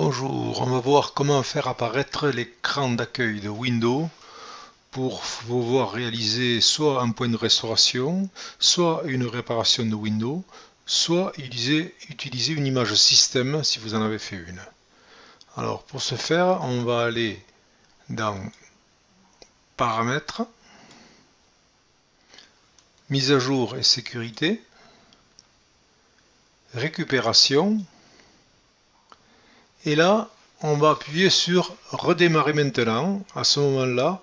Bonjour, on va voir comment faire apparaître l'écran d'accueil de Windows pour pouvoir réaliser soit un point de restauration, soit une réparation de Windows, soit utiliser une image système si vous en avez fait une. Alors pour ce faire, on va aller dans Paramètres, Mise à jour et sécurité, Récupération, et là on va appuyer sur Redémarrer maintenant. À ce moment-là,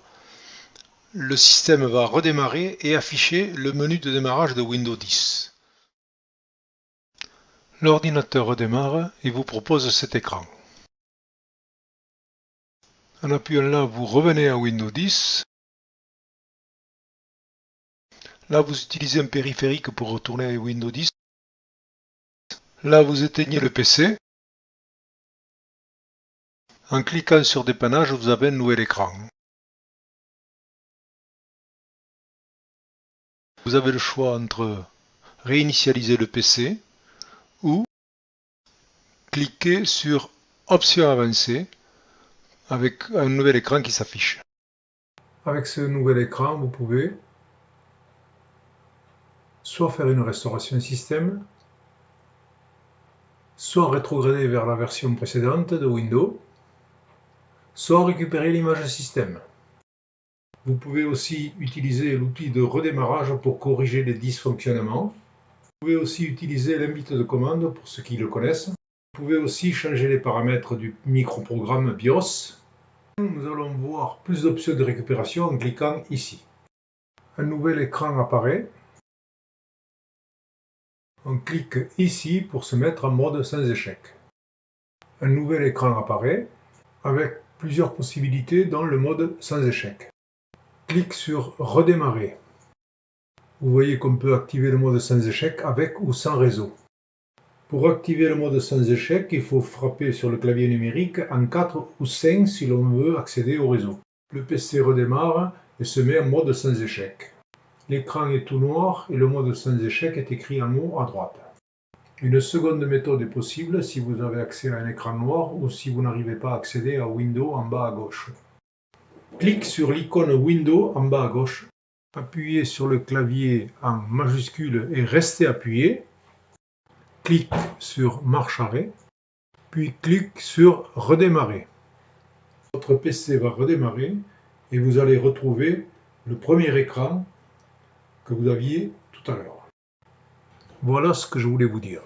le système va redémarrer et afficher le menu de démarrage de Windows 10. L'ordinateur redémarre et vous propose cet écran. En appuyant là, vous revenez à Windows 10. Là, vous utilisez un périphérique pour retourner à Windows 10. Là, vous éteignez le PC. En cliquant sur Dépannage, vous avez un nouvel écran. Vous avez le choix entre réinitialiser le PC ou cliquer sur Options avancées avec un nouvel écran qui s'affiche. Avec ce nouvel écran, vous pouvez soit faire une restauration système, soit rétrograder vers la version précédente de Windows, soit récupérer l'image système. Vous pouvez aussi utiliser l'outil de redémarrage pour corriger les dysfonctionnements. Vous pouvez aussi utiliser l'invite de commande pour ceux qui le connaissent. Vous pouvez aussi changer les paramètres du microprogramme BIOS. Nous allons voir plus d'options de récupération en cliquant ici. Un nouvel écran apparaît. On clique ici pour se mettre en mode sans échec. Un nouvel écran apparaît avec plusieurs possibilités dans le mode sans échec. Clique sur Redémarrer. Vous voyez qu'on peut activer le mode sans échec avec ou sans réseau. Pour activer le mode sans échec, il faut frapper sur le clavier numérique en 4 ou 5 si l'on veut accéder au réseau. Le PC redémarre et se met en mode sans échec. L'écran est tout noir et le mode sans échec est écrit en haut à droite. Une seconde méthode est possible si vous avez accès à un écran noir ou si vous n'arrivez pas à accéder à Windows en bas à gauche. Clique sur l'icône Windows en bas à gauche. Appuyez sur le clavier en majuscule et restez appuyé. Clique sur Marche arrêt, puis clique sur Redémarrer. Votre PC va redémarrer et vous allez retrouver le premier écran que vous aviez tout à l'heure. Voilà ce que je voulais vous dire.